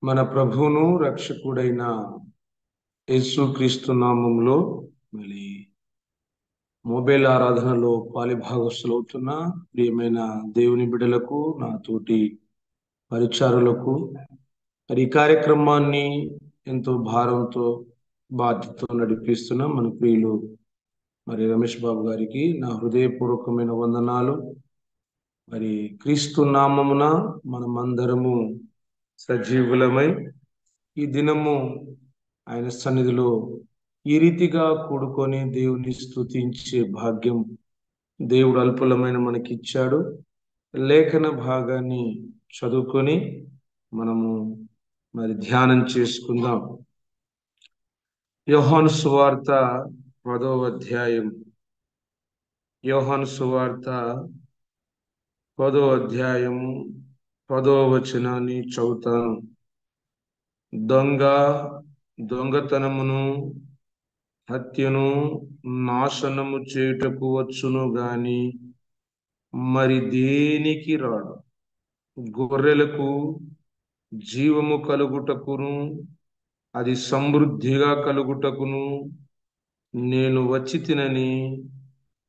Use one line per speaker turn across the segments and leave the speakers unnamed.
మన ప్రభువును రక్షకుడైన యేసుక్రీస్తు నామములో మరి మొబైల్ ఆరాధనలో పాలిభాగస్తులవుతున్న ప్రియమైన దేవుని బిడ్డలకు, నా తోటి పరిచారులకు, మరి ఈ కార్యక్రమాన్ని ఎంతో భారంతో బాధ్యతతో నడిపిస్తున్న మన ప్రియులు మరి రమేష్ బాబు గారికి నా హృదయపూర్వకమైన వందనాలు. మరి క్రీస్తు నామమున మనమందరము సజీవులమై ఈ దినము ఆయన సన్నిధిలో ఈ రీతిగా కూడుకొని దేవుని స్తుతించే భాగ్యం దేవుడు అల్పులమైన మనకిచ్చాడు. లేఖన భాగాన్ని చదువుకొని మనము మరి ధ్యానం చేసుకుందాం. యోహాను సువార్త 10వ అధ్యాయం. యోహాను సువార్త 10వ అధ్యాయము 10వ వచనాన్ని చదువుతాను. దొంగతనమును హత్యను నాశనము చేయుటకు వచ్చును గాని మరి దేనికి రాడు. గొర్రెలకు జీవము కలుగుటకును అది సమృద్ధిగా కలుగుటకును నేను వచ్చి తినని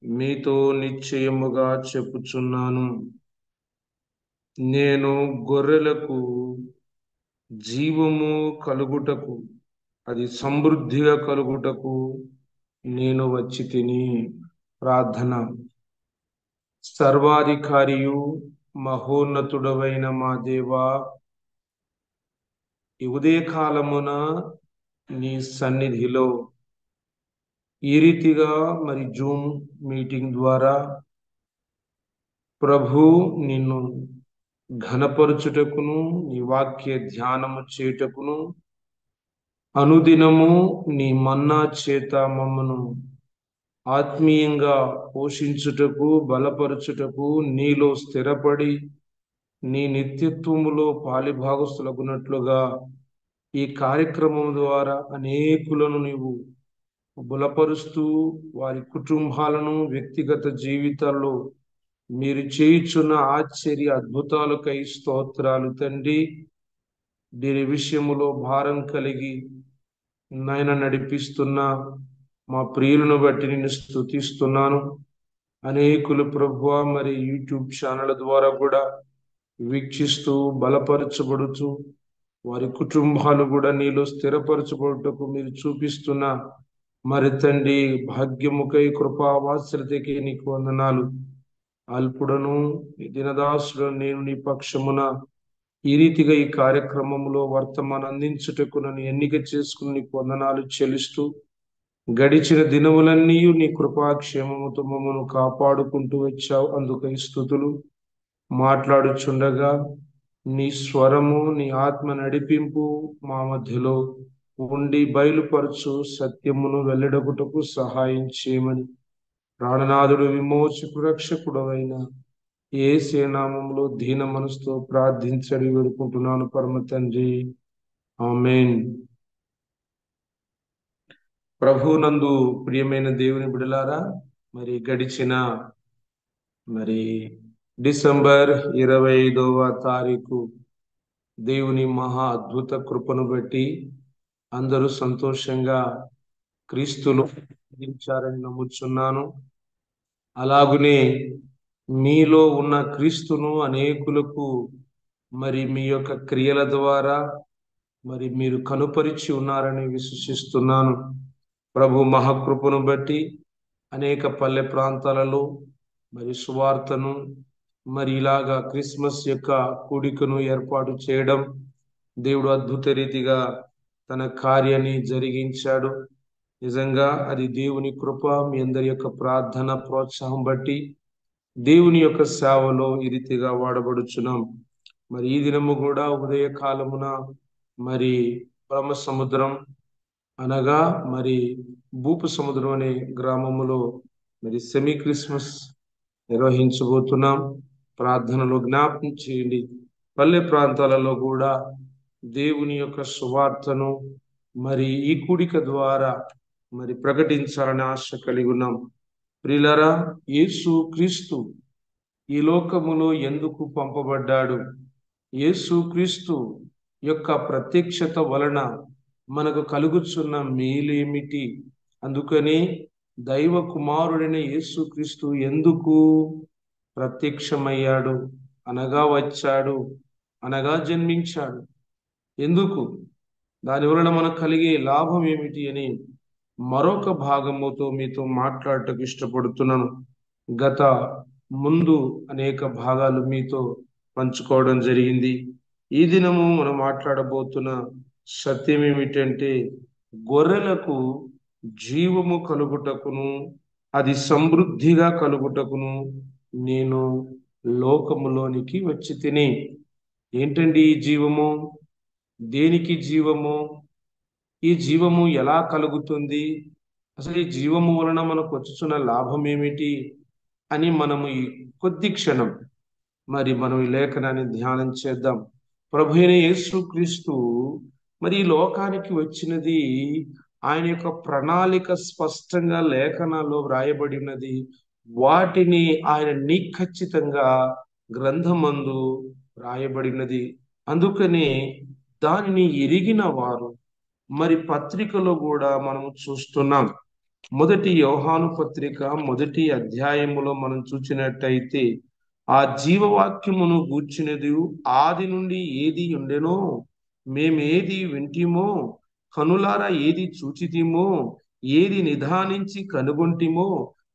మీతో నిశ్చయముగా చెప్పుచున్నాను. నేను గొర్రెలకు జీవము కలుగుటకు అది సమృద్ధిగా కలుగుటకు నేను వచ్చి తిని. ప్రార్థన. సర్వాధికారియు మహోన్నతుడవైన మా దేవా, ఈ ఉదయకాలమున నీ సన్నిధిలో ఈ రీతిగా మరి జూమ్ మీటింగ్ ద్వారా ప్రభు నిన్ను ఘనపరచుటకును నీ వాక్య ధ్యానము చేయుటకును అనుదినము నీ మన్నా చేత మమ్మను ఆత్మీయంగా పోషించుటకు బలపరచుటకు నీలో స్థిరపడి నీ నిత్యత్వములో పాలిభాగస్తులగునట్లుగా ఈ కార్యక్రమం ద్వారా అనేకులను నీవు బలపరుస్తూ వారి కుటుంబాలను వ్యక్తిగత జీవితాల్లో మీరు చేయుచున్న ఆశ్చర్య అద్భుతాలకై స్తోత్రాలు తండ్రి. దీని విషయములో భారం కలిగి నాయన నడిపిస్తున్న మా ప్రియులను బట్టి నిన్ను స్తుతిస్తున్నాను. అనేకులు ప్రభువా మరి యూట్యూబ్ ఛానల్ ద్వారా కూడా వీక్షిస్తూ బలపరచబడుతూ వారి కుటుంబాలు కూడా నీలో స్థిరపరచబడుటకు మీరు చూపిస్తున్న మరి తండ్రి భాగ్యముకై కృపావాత్సల్యతకి నీకు వందనాలు. అల్పుడను దినదాసుడను నేను నీ పక్షమున ఈ రీతిగా ఈ కార్యక్రమంలో వర్తమానం అందించుటకు నన్ను ఎన్నిక చేసుకుని నీకు వందనాలు చెల్లిస్తూ గడిచిన దినములన్నీ నీ కృపాక్షేమముతో మమ్మను కాపాడుకుంటూ వచ్చావు. అందుకై స్తుతులు. మాట్లాడుచుండగా నీ స్వరము నీ ఆత్మ నడిపింపు మా మధ్యలో ఉండి బయలుపరచు సత్యమును వెల్లడగుటకు సహాయం చేయమని ప్రాణనాథుడు విమోచకుడు రక్షకుడు అయిన యేసు నామములో దీన మనసుతో ప్రార్థించడి వేడుకుంటున్నాను పరమ తండ్రి, ఆమేన్. ప్రభునందు ప్రియమైన దేవుని బిడలారా, మరి గడిచిన డిసెంబర్ 25వ తారీఖు దేవుని మహా అద్భుత కృపను బట్టి అందరూ సంతోషంగా క్రీస్తులో జీవించారని నమ్ముచున్నాను. అలాగునే మీలో ఉన్న క్రీస్తును అనేకులకు మరి మీ యొక్క క్రియల ద్వారా మరి మీరు కనుపరిచి ఉన్నారని విశ్వసిస్తున్నాను. ప్రభు మహాకృపను బట్టి అనేక పల్లె ప్రాంతాలలో మరి సువార్తను మరి ఇలాగా క్రిస్మస్ యొక్క కూడికను ఏర్పాటు చేయడం దేవుడు అద్భుత రీతిగా తన కార్యాన్ని జరిగించాడు. నిజంగా అది దేవుని కృప. మీ అందరి యొక్క ప్రార్థన ప్రోత్సాహం బట్టి దేవుని యొక్క సేవలో ఈ రీతిగా వాడబడుచున్నాం. మరి ఈ దినము కూడా ఉదయ కాలమున మరి బ్రహ్మ సముద్రం అనగా మరి భూప సముద్రం అనే గ్రామములో మరి సెమీ క్రిస్మస్ నిర్వహించబోతున్నాం. ప్రార్థనలో జ్ఞాపకం చేయండి. పల్లె ప్రాంతాలలో కూడా దేవుని యొక్క సువార్తను మరి ఈ కూడిక ద్వారా మరి ప్రకటించాలని ఆశ కలిగి ఉన్నాం. ప్రియులారా, యేసు క్రీస్తు ఈ లోకములో ఎందుకు పంపబడ్డాడు? యేసు క్రీస్తు యొక్క ప్రత్యక్షత వలన మనకు కలుగుచున్న మేలేమిటి? అందుకని దైవ కుమారుడైన యేసుక్రీస్తు ఎందుకు ప్రత్యక్షమయ్యాడు, అనగా వచ్చాడు, అనగా జన్మించాడు? ఎందుకు? దాని వలన మనకు కలిగే లాభం ఏమిటి అని మరొక భాగముతో మీతో మాట్లాడటకు ఇష్టపడుతున్నాను. గత ముందు అనేక భాగాలు మీతో పంచుకోవడం జరిగింది. ఈ దినము మనం మాట్లాడబోతున్న సత్యం ఏమిటంటే, గొర్రెలకు జీవము కలుగుటకును అది సమృద్ధిగా కలుగుటకును నేను లోకములోనికి వచ్చి తిని. ఏంటండి ఈ జీవము? దేనికి జీవము? ఈ జీవము ఎలా కలుగుతుంది? అసలు ఈ జీవము వలన మనకు వచ్చుచున్న లాభం ఏమిటి అని మనము ఈ కొద్ది క్షణం మనం ఈ లేఖనాన్ని ధ్యానం చేద్దాం. ప్రభు అయిన యేసుక్రీస్తు మరి ఈ లోకానికి వచ్చినది, ఆయన యొక్క ప్రణాళిక స్పష్టంగా లేఖనాల్లో వ్రాయబడి ఉన్నది. వాటిని ఆయన నిఖచ్చితంగా గ్రంథమందు వ్రాయబడినది. అందుకనే దానిని ఎరిగిన వారు మరి పత్రికలో కూడా మనం చూస్తున్నాం. మొదటి యోహాను పత్రిక 1వ అధ్యాయములో మనం చూసినట్టయితే, ఆ జీవవాక్యమును గూర్చినది ఆది నుండి ఏది ఉండెనో, మేమేది వింటిమో, కనులారా ఏది చూచితిమో, ఏది నిదానించి కనుగొంటిమో,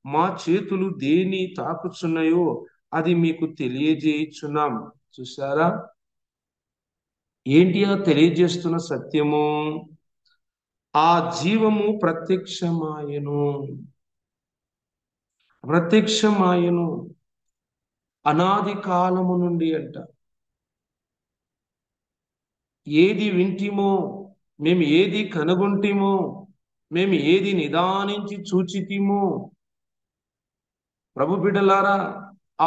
మా చేతులు దేని తాకుచున్నాయో అది మీకు తెలియజేయుచున్నాం. చూసారా? ఏంటి ఆ తెలియజేస్తున్న సత్యము? ఆ జీవము ప్రత్యక్షమాయను అనాది కాలము నుండి అంట. ఏది వింటిమో, మేము ఏది కనుగొంటిమో, మేము ఏది నిదానించి చూచితిమో. ప్రభు బిడ్డలారా,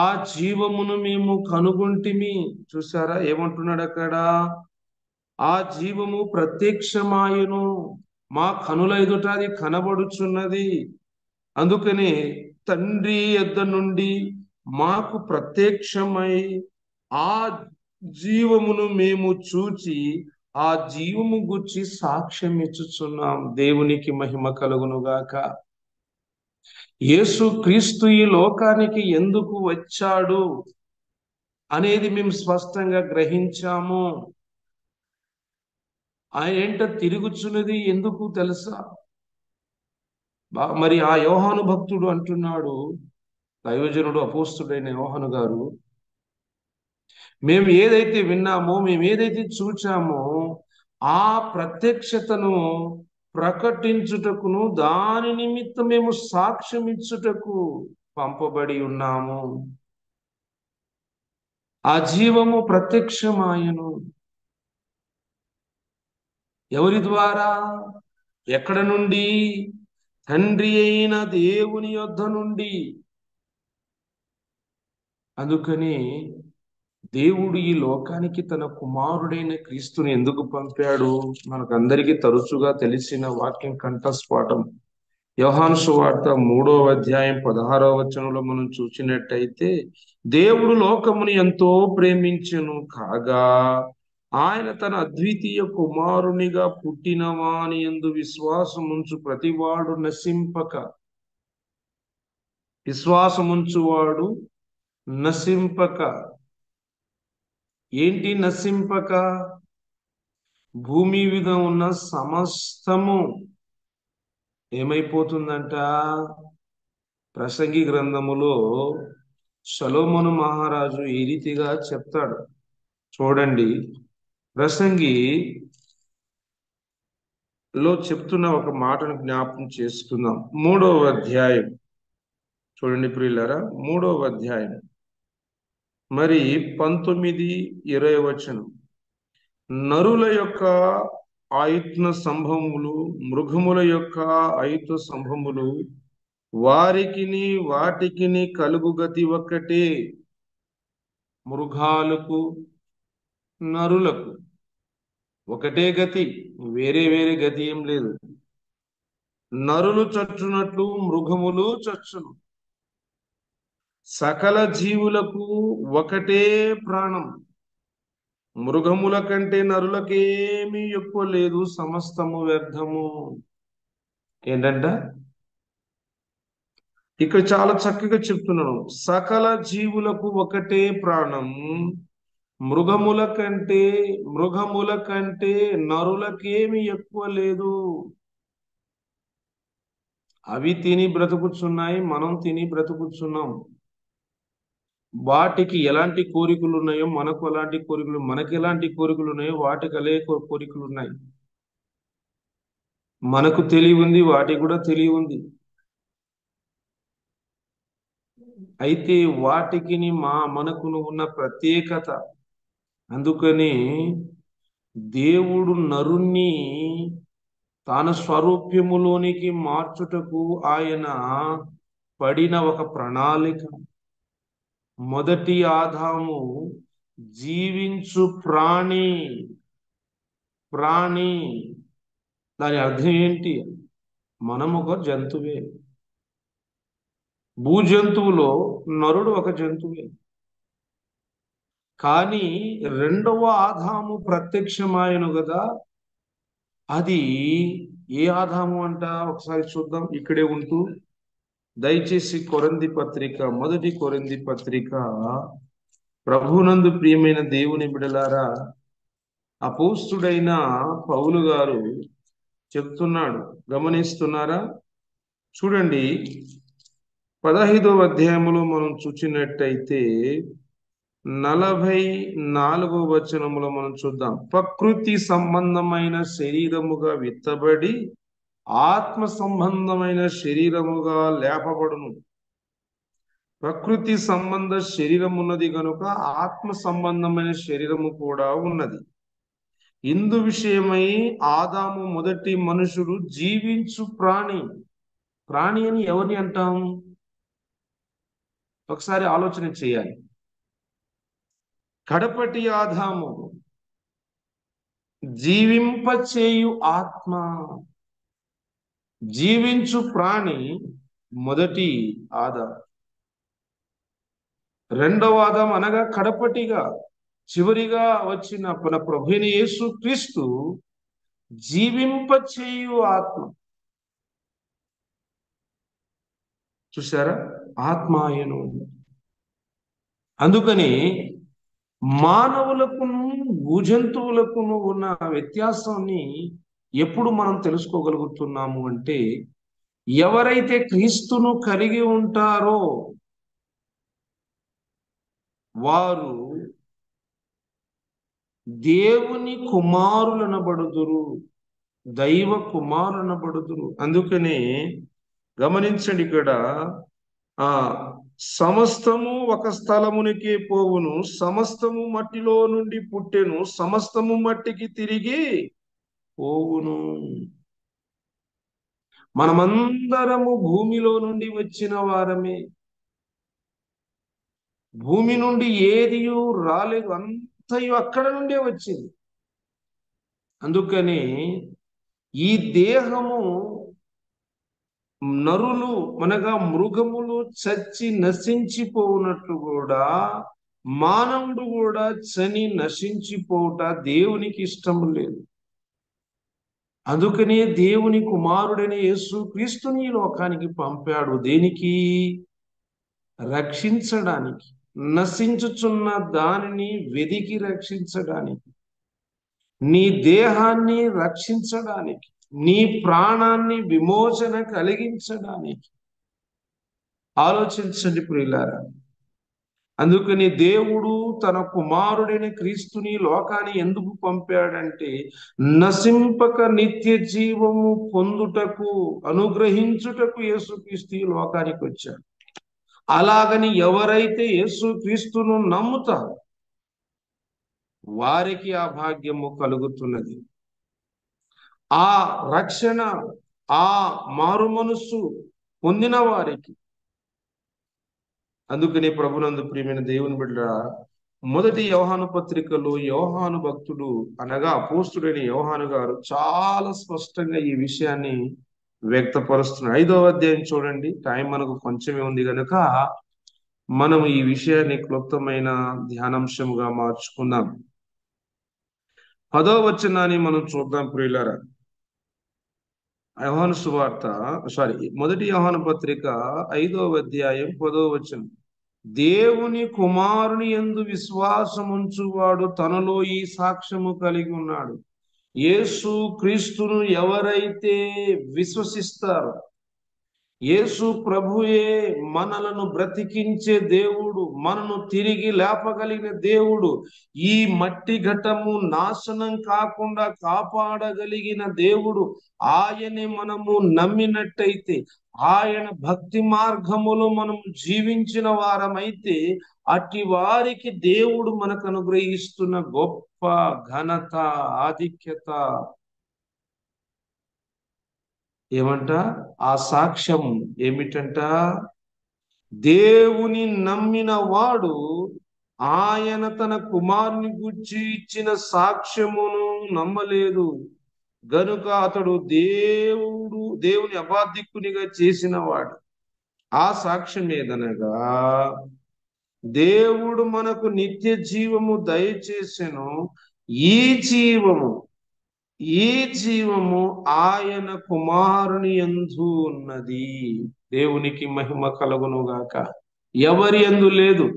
ఆ జీవమును మేము కనుగొంటిమి. చూసారా ఏమంటున్నాడు అక్కడ? ఆ జీవము ప్రత్యక్షమాయను, మా కనుల ఎదుట అది కనబడుచున్నది. అందుకనే తండ్రి యొద్ద నుండి మాకు ప్రత్యక్షమై ఆ జీవమును మేము చూచి ఆ జీవము గురించి సాక్ష్యం ఇచ్చుచున్నాం. దేవునికి మహిమ కలుగునుగాక. యేసు క్రీస్తు ఈ లోకానికి ఎందుకు వచ్చాడు అనేది మేము స్పష్టంగా గ్రహించాము. ఆయన ఏంట తిరుగుచున్నది ఎందుకు తెలుసా? మరి ఆ యోహాను భక్తుడు అంటున్నాడు, దైవజనుడు అపోస్తుడైన యోహాను గారు, మేము ఏదైతే విన్నామో, మేము ఏదైతే చూచామో ఆ ప్రత్యక్షతను ప్రకటించుటకును దాని నిమిత్తం మేము సాక్ష్యం ఇచ్చుటకు పంపబడి ఉన్నాము. ఆ జీవము ప్రత్యక్షమాయను. ఎవరి ద్వారా? ఎక్కడ నుండి? తండ్రి అయిన దేవుని యొద్ద నుండి. అందుకని దేవుడు ఈ లోకానికి తన కుమారుడైన క్రీస్తుని ఎందుకు పంపాడు? మనకందరికీ తరచుగా తెలిసిన వాక్యం కంఠస్ఫోటం. యోహాను సువార్త 3వ అధ్యాయం 16వ వచనంలో మనం చూసినట్టయితే, దేవుడు లోకముని ఎంతో ప్రేమించెను కాగా ఆయన తన అద్వితీయ కుమారునిగా పుట్టిన వాని యందు విశ్వాసముంచు ప్రతివాడు నశింపక. విశ్వాసముంచువాడు నశింపక. ఏంటి నశింపక? భూమి మీద ఉన్న సమస్తము ఏమైపోతుందంట? ప్రసంగి గ్రంథములో సొలొమోను మహారాజు ఈ రీతిగా చెప్తాడు. చూడండి, ప్రసంగిలో చెప్తున్న ఒక మాటను జ్ఞాపకం చేసుకుందాం. 3వ అధ్యాయం చూడండి ప్రియులారా, 3వ అధ్యాయం మరి 19-20 వచనం. నరుల యొక్క ఆయుత్న సంభవములు, మృగముల యొక్క ఆయుత్వ సంభవములు వారికిని వాటికిని కలుగు గతి ఒక్కటే. మృగాలకు నరులకు ఒకటే గతి, వేరే వేరే గతి ఏం లేదు. నరులు చచ్చునట్లు మృగములు చచ్చును. సకల జీవులకు ఒకటే ప్రాణం. మృగముల కంటే నరులకేమీ ఎక్కువ లేదు, సమస్తము వ్యర్థము. ఏంటంట ఇక్కడ చాలా చక్కగా చెప్తున్నాను. సకల జీవులకు ఒకటే ప్రాణం, మృగముల కంటే నరులకేమి ఎక్కువ లేదు. అవి తిని బ్రతుకుతున్నాయి, మనం తిని బ్రతుకుతున్నాం. వాటికి ఎలాంటి కోరికలు ఉన్నాయో మనకు అలాంటి కోరికలు, మనకి ఎలాంటి కోరికలు ఉన్నాయో వాటికి అలే కోరికలు ఉన్నాయి. మనకు తెలివి ఉంది, వాటికి కూడా తెలివి ఉంది. అయితే వాటికి మనకును ఉన్న ప్రత్యేకత. అందుకని దేవుడు నరుణ్ణి తన స్వరూప్యములోనికి మార్చుటకు ఆయన పడిన ఒక ప్రణాళిక. మొదటి ఆదాము జీవించు ప్రాణి. దాని అర్థం ఏంటి? మనం ఒక జంతువే. భూజంతువులో నరుడు ఒక జంతువే. కానీ రెండవ ఆదాము ప్రత్యక్షమాయను కదా. అది ఏ ఆదాము అంట? ఒకసారి చూద్దాం. ఇక్కడే ఉంటూ దయచేసి మొదటి కొరింథీ పత్రిక, ప్రభునందు ప్రియమైన దేవుని బిడలారా, అపోస్తుడైన పౌలు గారు చెప్తున్నాడు, గమనిస్తున్నారా? చూడండి, 15వ అధ్యాయములో మనం చూచినట్టయితే 44వ వచనములో మనం చూద్దాం. ప్రకృతి సంబంధమైన శరీరముగా విత్తబడి ఆత్మ సంబంధమైన శరీరముగా లేపబడును. ప్రకృతి సంబంధ శరీరం ఉన్నది కనుక ఆత్మ సంబంధమైన శరీరము కూడా ఉన్నది. ఇందు విషయమై ఆదాము మొదటి మనుషుడు జీవించు ప్రాణి. ప్రాణి అని ఎవరిని అంటాం? ఒకసారి ఆలోచన చేయాలి. కడపటి ఆదాము జీవింపచేయు ఆత్మ. జీవించు ప్రాణి మొదటి ఆదాము. రెండవ ఆదాము అనగా కడపటిగా చివరిగా వచ్చిన మన ప్రభువైన యేసు క్రీస్తు జీవింపచేయు ఆత్మ. చూసారా? ఆత్మ ఆయను. అందుకని మానవులకును భూజంతువులకును ఉన్న వ్యత్యాసాన్ని ఎప్పుడు మనం తెలుసుకోగలుగుతున్నాము అంటే, ఎవరైతే క్రీస్తును కలిగి ఉంటారో వారు దేవుని కుమారులనబడుదురు, దైవ కుమారులనబడుదురు. అందుకనే గమనించండి, ఇక్కడ సమస్తము ఒక స్థలమునికే పోవును, సమస్తము మట్టిలో నుండి పుట్టెను, సమస్తము మట్టికి తిరిగి పోవును. మనమందరము భూమిలో నుండి వచ్చిన వారమే. భూమి నుండి ఏది రాలేదు, అంతయు అక్కడ నుండే వచ్చింది. అందుకని ఈ దేహము నరులు అనగా మృగములు చచ్చి నశించిపోవునట్లు కూడా మానవుడు కూడా చని నశించిపోవుట దేవునికి ఇష్టం లేదు. అందుకనే దేవుని కుమారుడైన యేసు క్రీస్తుని ఈ లోకానికి పంపాడు. దేనికి? రక్షించడానికి. నశించుచున్న దానిని వెదికి రక్షించడానికి, నీ దేహాన్ని రక్షించడానికి, నీ ప్రాణాన్ని విమోచన కలిగించడానికి. ఆలోచించండి ప్రియులారా. అందుకని దేవుడు తన కుమారుడైన క్రీస్తుని లోకాన్ని ఎందుకు పంపాడంటే, నశింపక నిత్య జీవము పొందుటకు, అనుగ్రహించుటకు యేసుక్రీస్తు ఈ లోకానికి వచ్చాడు. అలాగని ఎవరైతే యేసుక్రీస్తును నమ్ముతారో వారికి ఆ భాగ్యము కలుగుతున్నది. ఆ రక్షణ, ఆ మారు మనస్సు పొందిన వారికి. అందుకని ప్రభునందు ప్రియమైన దేవుని బిడ్డ, మొదటి యోహాను పత్రికలో యోహాను భక్తుడు అనగా అపోస్తుడైన యోహాను గారు చాలా స్పష్టంగా ఈ విషయాన్ని వ్యక్తపరుస్తున్నాడు. 5వ అధ్యాయం చూడండి. టైం మనకు కొంచెమే ఉంది కనుక మనం ఈ విషయాన్ని క్లుప్తమైన ధ్యానాంశముగా మార్చుకుందాం. 10వ వచనాన్ని మనం చూద్దాం ప్రియులారా. యోహాను సువార్త, మొదటి యోహాను పత్రిక 5వ అధ్యాయం 10వ వచనం. దేవుని కుమారుని యందు విశ్వాసముంచువాడు తనలో ఈ సాక్ష్యము కలిగి ఉన్నాడు. యేసు క్రీస్తును ఎవరైతే విశ్వసిస్తారో, యేసు ప్రభుయే మనలను బ్రతికించే దేవుడు, మనను తిరిగి లేపగలిగిన దేవుడు, ఈ మట్టి ఘటము నాశనం కాకుండా కాపాడగలిగిన దేవుడు, ఆయనే మనము నమ్మినట్టయితే, ఆయన భక్తి మార్గములో మనము జీవించిన వారమైతే, అట్టి వారికి దేవుడు మనకు అనుగ్రహిస్తున్న గొప్ప ఘనత, ఆధిక్యత ఏమంట? ఆ సాక్ష్యం ఏమిటంట? దేవుని నమ్మిన వాడు ఆయన తన కుమారుని గూర్చి ఇచ్చిన సాక్ష్యమును నమ్మలేదు గనుక అతడు దేవుని అబాధికునిగా చేసిన వాడు. ఆ సాక్ష్యం ఏదనగా, దేవుడు మనకు నిత్య జీవము దయచేసెను. ఈ జీవము ఈ జీవము ఆయన కుమారుని యందు ఉన్నది. దేవునికి మహిమ కలుగును గాక. ఎవరి యందు లేదు.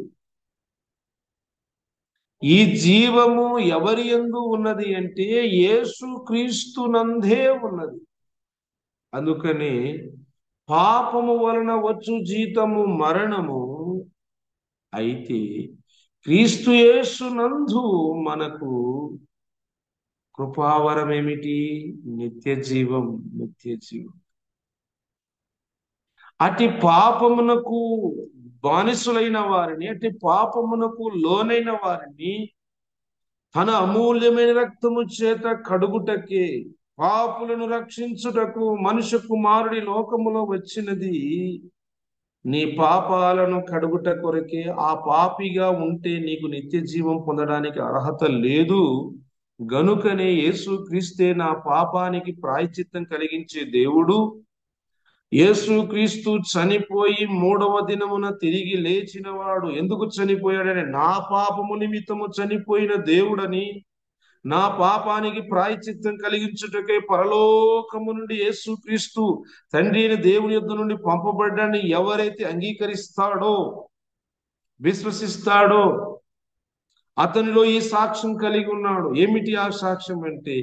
ఈ జీవము ఎవరి యందు ఉన్నది అంటే యేసు క్రీస్తునందే ఉన్నది. అందుకని పాపము వలన వచ్చు జీతము మరణము, అయితే క్రీస్తు యేసునందు మనకు కృపావరం ఏమిటి? నిత్య జీవం. నిత్య జీవం. అటు పాపమునకు బానిసులైన వారిని, అటు పాపమునకు లోనైన వారిని తన అమూల్యమైన రక్తము చేత కడుగుటకే, పాపులను రక్షించుటకు మనుష్య కుమారుడి లోకములో వచ్చినది. నీ పాపాలను కడుగుట కొరకే. ఆ పాపిగా ఉంటే నీకు నిత్య జీవం పొందడానికి అర్హత లేదు. గనుకనే యేసు క్రీస్తే నా పాపానికి ప్రాయశ్చిత్తం కలిగించే దేవుడు. యేసు క్రీస్తు చనిపోయి 3వ దినమున తిరిగి లేచినవాడు. ఎందుకు చనిపోయాడని, నా పాపము నిమిత్తము చనిపోయిన దేవుడని, నా పాపానికి ప్రాయశ్చిత్తం కలిగించుటకై పరలోకము నుండి యేసు క్రీస్తు తండ్రి అయిన దేవుని యొద్ద నుండి పంపబడ్డాన్ని ఎవరైతే అంగీకరిస్తాడో, విశ్వసిస్తాడో, అతనిలో ఈ సాక్ష్యం కలిగి ఉన్నాడు. ఏమిటి ఆ సాక్ష్యం అంటే,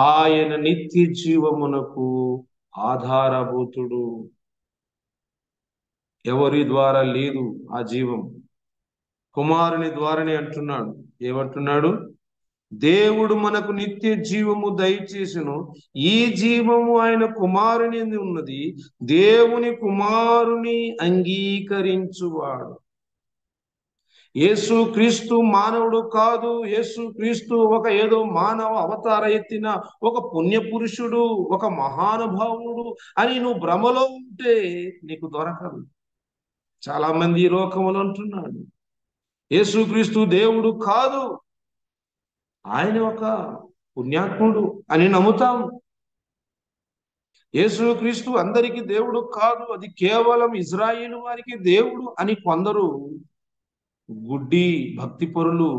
ఆయన నిత్య జీవమునకు ఆధారభూతుడు. ఎవరి ద్వారా లేదు ఆ జీవం, కుమారుని ద్వారానే అంటున్నాడు. ఏమంటున్నాడు? దేవుడు మనకు నిత్య జీవము దయచేసెను. ఈ జీవము ఆయన కుమారుని యందు ఉన్నది. దేవుని కుమారుని అంగీకరించువాడు. యేసు క్రీస్తు మానవుడు కాదు. యేసు క్రీస్తు ఏదో మానవ అవతార ఎత్తిన ఒక పుణ్య పురుషుడు, ఒక మహానుభావుడు అని నువ్వు భ్రమలో ఉంటే నీకు దొరకదు. చాలా మంది ఈ లోకములు అంటున్నాడు, యేసు క్రీస్తు దేవుడు కాదు, ఆయన ఒక పుణ్యాత్ముడు అని నమ్ముతాం. యేసు క్రీస్తు అందరికీ దేవుడు కాదు, అది కేవలం ఇజ్రాయేలు వారికి దేవుడు అని కొందరు గుడ్డి భక్తి పరులు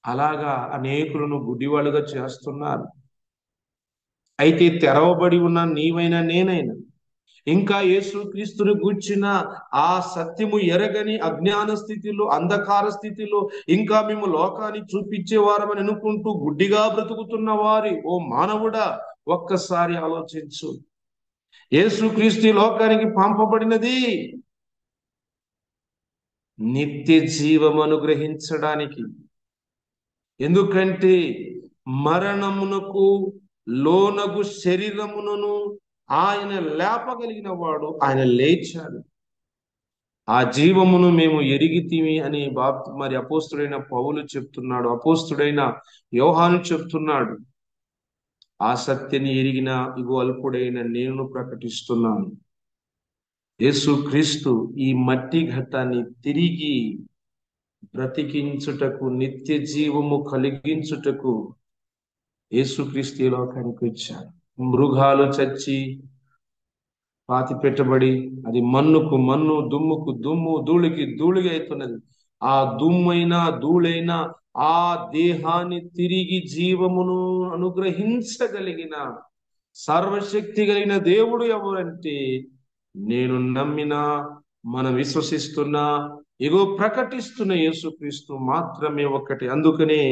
అలాగా అనేకులను గుడ్డివాళ్ళుగా చేస్తున్నారు. అయితే తెరవబడి ఉన్న నీవైనా నేనైనా ఇంకా యేసు క్రీస్తుని గూర్చిన ఆ సత్యము ఎరగని అజ్ఞాన స్థితిలో, అంధకార స్థితిలో ఇంకా మేము లోకాన్ని చూపించేవారమని అనుకుంటూ గుడ్డిగా బ్రతుకుతున్న వారి ఓ మానవుడా, ఒక్కసారి ఆలోచించు. యేసు క్రీస్తు లోకానికి పంపబడినది నిత్య జీవం అనుగ్రహించడానికి. ఎందుకంటే మరణమునకు లోనగు శరీరమును ఆయన లేపగలిగిన వాడు, ఆయన లేచాడు. ఆ జీవమును మేము ఎరిగితిమి అని మరి అపోస్తుడైన పౌలు చెప్తున్నాడు, అపోస్తుడైన యోహాను చెప్తున్నాడు. ఆ సత్యని ఎరిగిన ఇగో అల్పుడైన నేను ప్రకటిస్తున్నాను. యేసు క్రీస్తు ఈ మట్టి ఘట్టాన్ని తిరిగి బ్రతికించుటకు, నిత్య జీవము కలిగించుటకు యేసుక్రీస్తు ఈ లోకానికి వచ్చాడు. మృగాలు చచ్చి పాతి పెట్టబడి అది మన్నుకు మన్ను, దుమ్ముకు దుమ్ము, ధూళికి ధూళిగా అవుతున్నది. ఆ దుమ్మైనా ధూళైనా ఆ దేహాన్ని తిరిగి జీవమును అనుగ్రహించగలిగిన సర్వశక్తి కలిగిన దేవుడు ఎవరంటే, నేను నమ్మిన, మనం విశ్వసిస్తున్న, ఇగో ప్రకటిస్తున్న యేసుక్రీస్తు మాత్రమే ఒక్కటి. అందుకనే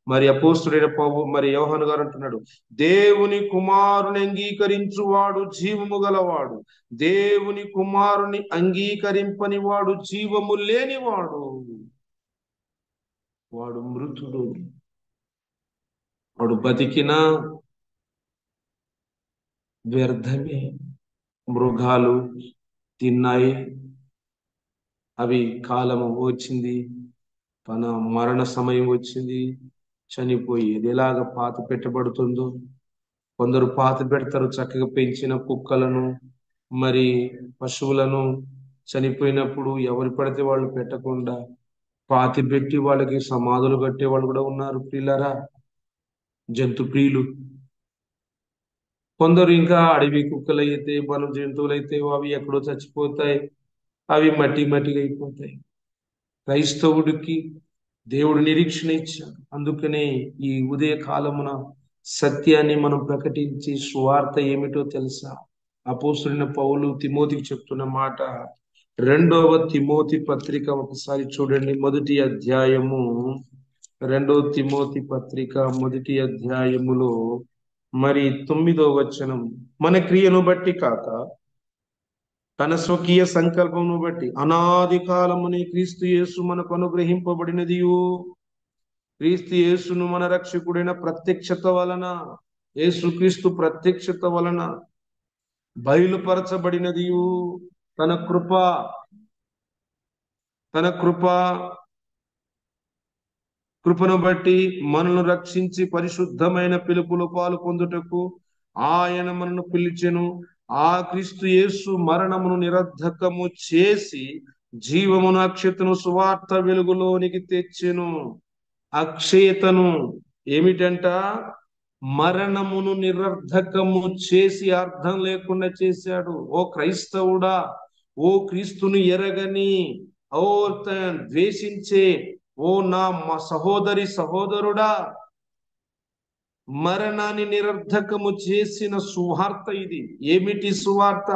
మరి అపోస్తుడైన మరి యోహాను గారు అంటున్నాడు, దేవుని కుమారుని అంగీకరించువాడు జీవము గలవాడు, దేవుని కుమారుని అంగీకరింపని వాడు జీవము లేనివాడు, వాడు మృతుడు. వాడు బతికినా వ్యర్థమే. మృగాలు తిన్నాయి, అవి కాలము వచ్చింది, తన మరణ సమయం వచ్చింది, చనిపోయి ఇది ఎలాగ పాత పెట్టబడుతుందో. కొందరు పాత పెడతారు చక్కగా పెంచిన కుక్కలను, మరి పశువులను, చనిపోయినప్పుడు ఎవరు పడితే వాళ్ళు పెట్టకుండా పాతి పెట్టి వాళ్ళకి సమాధులు కట్టే వాళ్ళు కూడా ఉన్నారు ప్రియులారా, జంతు ప్రియులు. కొందరు ఇంకా అడవి కుక్కలు అయితే, వన జంతువులు అయితే అవి ఎక్కడో చచ్చిపోతాయి, అవి మట్టి మట్టిగా అయిపోతాయి. క్రైస్తవుడికి దేవుడు నిరీక్షణ ఇచ్చాడు. అందుకనే ఈ ఉదయ కాలమున సత్యాన్ని మనం ప్రకటించి సువార్త ఏమిటో తెలుసా? అపోస్తులైన పౌలు తిమోతికి చెప్తున్న మాట, 2వ తిమోతి పత్రిక ఒకసారి చూడండి, మొదటి అధ్యాయము, 2వ తిమోతి పత్రిక మొదటి అధ్యాయములో మరి 9వ వచనం, మన క్రియను బట్టి కాక తన స్వకీయ సంకల్పమును బట్టి అనాది కాలముని క్రీస్తు యేసు మనకు అనుగ్రహింపబడినదియు, క్రీస్తు యేసును మన రక్షకుడైన ప్రత్యక్షత వలన, యేసుక్రీస్తు ప్రత్యక్షత వలన బయలుపరచబడినదియు, తన కృప తన కృపను బట్టి మనల్ని రక్షించి పరిశుద్ధమైన పిలుపులో పాలు పొందుటకు ఆయన మనను పిలిచెను. ఆ క్రీస్తు యేసు మరణమును నిరర్ధకము చేసి జీవమును అక్షయతను సువార్త వెలుగులోనికి తెచ్చెను. అక్షయతను ఏమిటంట? మరణమును నిరర్ధకము చేసి అర్థం లేకుండా చేశాడు. ఓ క్రైస్తవుడా, ఓ క్రీస్తుని ఎరగని, ఓ ద్వేషించే ఓ నా సహోదరి సహోదరుడా, మరణాన్ని నిరర్ధకము చేసిన సువార్త ఇది. ఏమిటి సువార్త?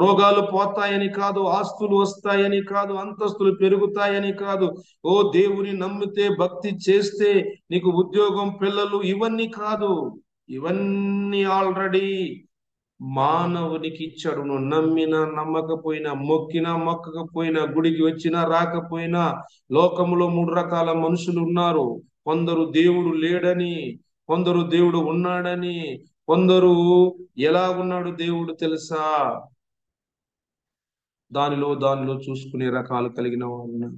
రోగాలు పోతాయని కాదు, ఆస్తులు వస్తాయని కాదు, అంతస్తులు పెరుగుతాయని కాదు, ఓ దేవుని నమ్మితే భక్తి చేస్తే నీకు ఉద్యోగం, పిల్లలు, ఇవన్నీ కాదు. ఇవన్నీ ఆల్రెడీ మానవునికి ఇచ్చాడు. నువ్వు నమ్మినా నమ్మకపోయినా, మొక్కినా మొక్కకపోయినా, గుడికి వచ్చినా రాకపోయినా, లోకములో 3 రకాల మనుషులు ఉన్నారు. కొందరు దేవుడు లేడని, కొందరు దేవుడు ఉన్నాడని, కొందరు ఎలా ఉన్నాడు దేవుడు తెలుసా? దానిలో చూసుకునే రకాలు కలిగిన వారు.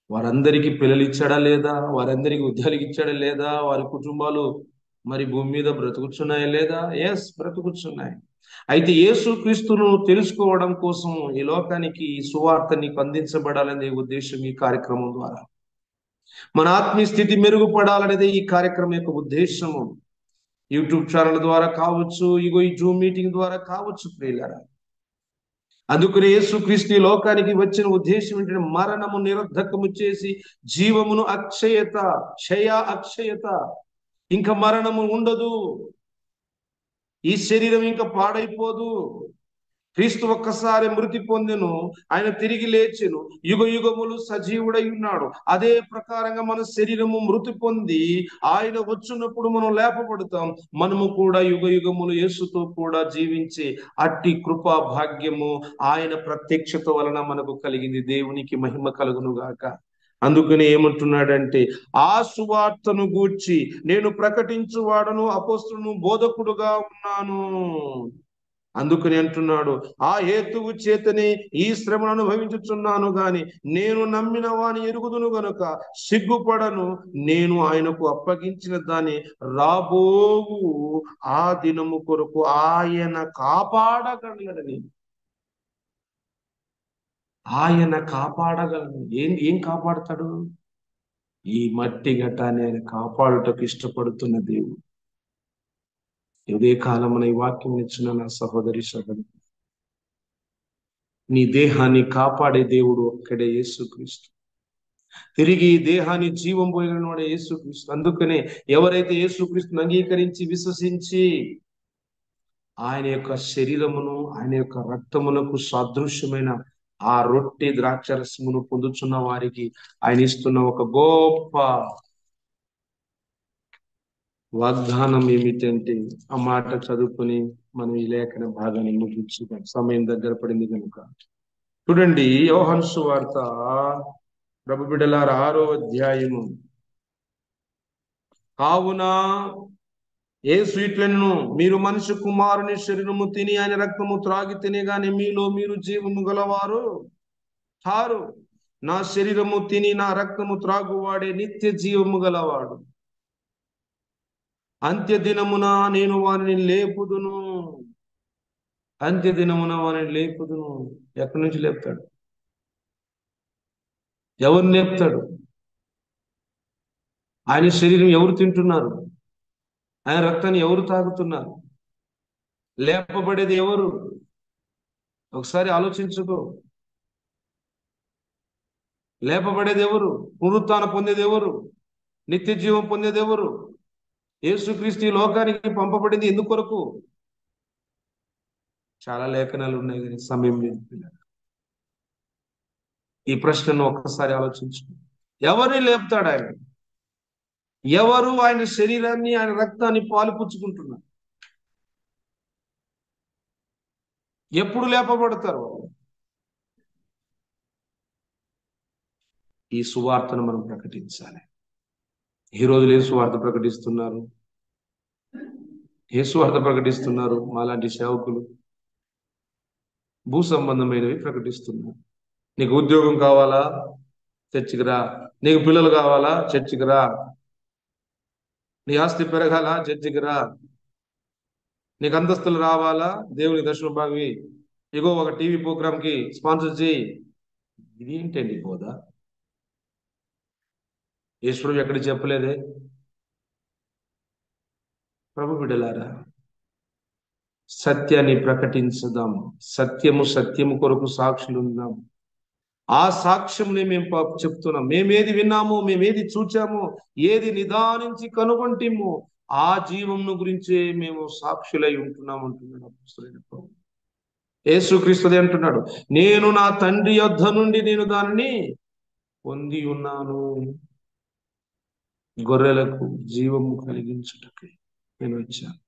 వారందరికీ పిల్లలు ఇచ్చాడా లేదా? వారందరికీ ఉద్యోగాలు ఇచ్చాడా లేదా? వారి కుటుంబాలు మరి భూమి మీద బ్రతుకుచున్నాయా లేదా? ఎస్, బ్రతుకుచున్నాయి. అయితే యేసు క్రీస్తును తెలుసుకోవడం కోసం ఈ లోకానికి ఈ సువార్త నీకు అందించబడాలనే ఉద్దేశం ఈ కార్యక్రమం ద్వారా. మన ఆత్మీయ స్థితి మెరుగుపడాలనేది ఈ కార్యక్రమం యొక్క ఉద్దేశము. యూట్యూబ్ ఛానల్ ద్వారా కావచ్చు, ఇగో ఈ జూమ్ మీటింగ్ ద్వారా కావచ్చు ప్రియులారా. అందుకని యేసుక్రీస్తు ఈ లోకానికి వచ్చిన ఉద్దేశం ఏంటంటే, మరణము నిరర్ధకము చేసి జీవమును అక్షయత, ఇంకా మరణము ఉండదు. ఈ శరీరం ఇంకా పాడైపోదు. క్రీస్తు ఒక్కసారి మృతి పొందెను, ఆయన తిరిగి లేచెను, యుగ యుగములు సజీవుడై ఉన్నాడు. అదే ప్రకారంగా మన శరీరము మృతి పొంది ఆయన వచ్చినప్పుడు మనం లేపబడతాం. మనము కూడా యుగ యుగములు యేసుతో కూడా జీవించే అట్టి కృపా భాగ్యము ఆయన ప్రత్యక్షత వలన మనకు కలిగింది. దేవునికి మహిమ కలుగును గాక. అందుకని ఏమంటున్నాడంటే, ఆ సువార్తను గూర్చి నేను ప్రకటించువాడను, అపోస్తులను, బోధకుడుగా ఉన్నాను. అందుకని అంటున్నాడు, ఆ హేతువు చేతనే ఈ శ్రమను అనుభవించుచున్నాను గాని నేను నమ్మిన వాని ఎరుగుదును గనుక సిగ్గుపడను. నేను ఆయనకు అప్పగించిన దాన్ని రాబోవు ఆ దినము కొరకు ఆయన కాపాడగలడని. ఆయన కాపాడగలడు. ఏం కాపాడతాడు? ఈ మట్టి ఘటాన్ని ఆయన కాపాడుటకు ఇష్టపడుతున్న దేవుడు. ఇదే కాలమున ఈ వాక్యం ఇచ్చిన నా సహోదరి సహోదరు, నీ దేహాన్ని కాపాడే దేవుడు ఒక్కడే యేసుక్రీస్తు. తిరిగి ఈ దేహాన్ని జీవం పోయిన వాడే యేసుక్రీస్తు. అందుకనే ఎవరైతే యేసుక్రీస్తుని అంగీకరించి విశ్వసించి ఆయన యొక్క శరీరమును ఆయన యొక్క రక్తమునకు సాదృశ్యమైన ఆ రొట్టె ద్రాక్షరసమును పొందుచున్న వారికి ఆయన ఇస్తున్న ఒక గొప్ప వాగ్దానం ఏమిటంటే, ఆ మాట చదువుకొని మనం ఈ లేఖన భాగాన్ని ముగించుదాం, సమయం దగ్గర పడింది కనుక. చూడండి, యోహాను సువార్త ప్రభు బిడ్డలారా 6వ అధ్యాయము. కావున యేసు ఇట్లనెను, మీరు మనిషి కుమారుని శరీరము తిని ఆయన రక్తము త్రాగి తినే గాని మీలో మీరు జీవము గలవారు కారు. నా శరీరము తిని నా రక్తము త్రాగువాడే నిత్య జీవము గలవాడు. అంత్యదినమున నేను వారిని లేపుదును. అంత్యదినమున వారిని లేపుదును. ఎక్కడి నుంచి లేపుతాడు? ఎవరు లేపుతాడు? ఆయన శరీరం ఎవరు తింటున్నారు? ఆయన రక్తాన్ని ఎవరు తాగుతున్నారు? లేపబడేది ఎవరు? ఒకసారి ఆలోచించుకో. లేపబడేది ఎవరు? పునరుత్థానం పొందేది ఎవరు? నిత్య జీవం పొందేది ఎవరు? యేసుక్రీస్తు ఈ లోకానికి పంపబడింది ఎందుకొరకు? చాలా లేఖనాలు ఉన్నాయి కానీ సమయం లేదు. ఈ ప్రశ్నను ఒక్కసారి ఆలోచించు. ఎవరిని లేపుతాడు ఆయన? ఎవరు ఆయన శరీరాన్ని ఆయన రక్తాన్ని పాలుపుచ్చుకుంటున్నారు? ఎప్పుడు లేపబడతారు వాళ్ళు? ఈ సువార్తను మనం ప్రకటించాలి. ఈ రోజులు ఏ సువార్త ప్రకటిస్తున్నారు? ఏ సువార్త ప్రకటిస్తున్నారు? మాలాంటి సేవకులు భూ సంబంధమైనవి ప్రకటిస్తున్నారు. నీకు ఉద్యోగం కావాలా? చర్చికి రా. నీకు పిల్లలు కావాలా? చర్చికి రా. నీ ఆస్తి పెరగాల? చర్చికి రా. నీకు అంతస్తులు రావాలా? దేవుని దర్శన భావి ఇగో ఒక టీవీ ప్రోగ్రామ్ కి స్పాన్సర్ చేయి. ఇది ఏంటండి బోధ? ఈశ్వరుడు ఎక్కడ చెప్పలేదే. ప్రభు బిడ్డలారా, సత్యాన్ని ప్రకటించుదాం. సత్యము కొరకు సాక్షులు ఉందాం. ఆ సాక్ష్యంని మేము చెప్తున్నాం. మేమేది విన్నామో, మేమేది చూచామో, ఏది నిదానించి కనుగొంటిమో ఆ జీవంను గురించే మేము సాక్షులై ఉంటున్నాం అంటున్నాడు అపొస్తలుడైన పౌలు. యేసుక్రీస్తుదే అంటున్నాడు, నేను నా తండ్రి యొద్ద నుండి నేను దానిని పొంది ఉన్నాను. గొర్రెలకు జీవము కలిగించుటకై నేను వచ్చాను.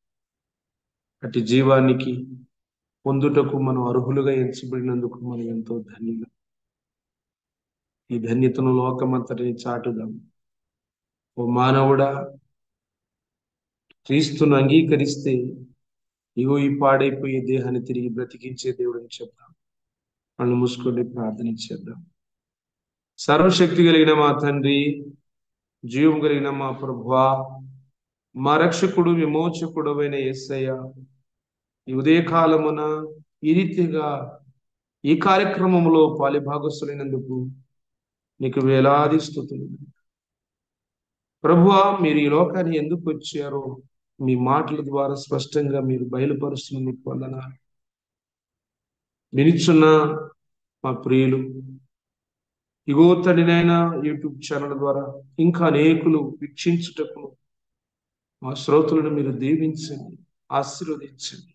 అటు జీవానికి పొందుటకు మనం అర్హులుగా ఎంచబడినందుకు మనం ఎంతో ధన్యులు. ఈ ధన్యతను లోకమంతటిని చాటుదాం. ఓ మానవుడా, క్రీస్తును అంగీకరిస్తే ఇగో ఈ పాడైపోయే దేహాన్ని తిరిగి బ్రతికించే దేవుడని చెప్తాం. మనం మూసుకొని ప్రార్థన చేద్దాం. సర్వశక్తి కలిగిన మా తండ్రి, జీవం కలిగిన మా ప్రభువా, మా రక్షకుడు విమోచకుడు అయిన యేసయ్య, ఈ ఉదయకాలమున ఈ రీతిగా ఈ కార్యక్రమంలో పాలిభాగస్తులైనందుకు నీకు వేలాది స్తుతులు. ప్రభువా, మీరు ఈ లోకాన్ని ఎందుకు వచ్చారో మీ మాటల ద్వారా స్పష్టంగా మీరు బయలుపరుస్తున్న మీకు వందనాలు. వినిచున్న మా ప్రియులు, ఇగో తండ్రినైనా యూట్యూబ్ ఛానల్ ద్వారా ఇంకా అనేకులు వీక్షించుటకు మా శ్రోతలను మీరు దీవించండి, ఆశీర్వదించండి.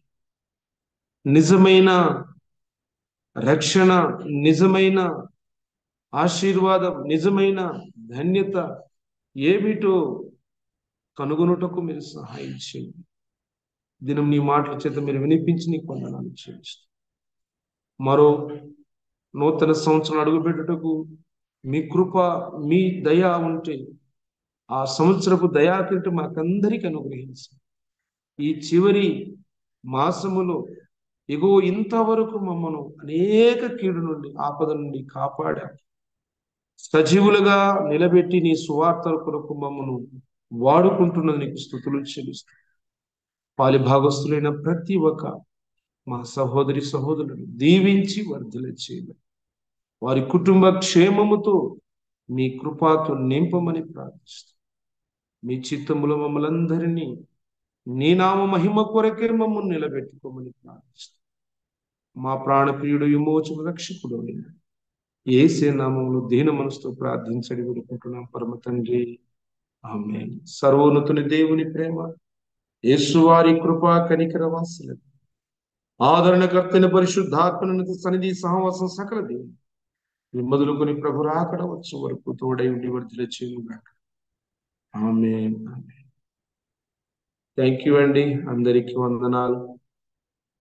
నిజమైన రక్షణ, నిజమైన ఆశీర్వాదం, నిజమైన ధన్యత ఏమిటో కనుగొనుటకు మీరు సహాయం చేయండి. దినం నీ మాటల చేత మీరు వినిపించి నీకు వందనాలు చేయిస్తాం. మరో నూతన సంవత్సరం అడుగుపెట్టుటకు మీ కృప, మీ దయ ఉంటే ఆ సంవత్సరపు దయాకిరీటం మాకందరికి అనుగ్రహించండి. ఈ చివరి మాసములో ఇగో ఇంతవరకు మమ్మను అనేక కీడు నుండి, ఆపద నుండి కాపాడాం. సజీవులుగా నిలబెట్టి నీ సువార్తల కొరకు మమ్మను వాడుకుంటున్నది నీకు స్తుతులు చెల్లిస్తాం. పాలిభాగస్తులైన ప్రతి ఒక్క మా సహోదరి సహోదరులను దీవించి వర్ధల చేయాలి. వారి కుటుంబ క్షేమముతో మీ కృపతో నింపమని ప్రార్థిస్తాం. మీ చిత్తములో మమ్మల్ని అందరినీ నీ నామ మహిమ కొరకే మమ్మల్ని నిలబెట్టుకోమని ప్రార్థిస్తాం. మా ప్రాణప్రియుడు విమోచక రక్షకుడు యేసే నామములో దీన మనసుతో ప్రార్థించడి వేడుకుంటున్నాం పరమ తండ్రి. ఆమేన్. సర్వోన్నతుని దేవుని ప్రేమ, యేసువారి కృపా కనికర వాత్సల్యత, ఆదరణకర్తని పరిశుద్ధాత్మని సన్నిధి సహవాసం సకల దేవుని మొదలుకొని ప్రభు రాకడ వచ్చు వరకు తోడై ఉండి వర్ధిల్ల చేయుగాక. ఆమేన్. థ్యాంక్ యూ అండి. అందరికీ వందనాలు.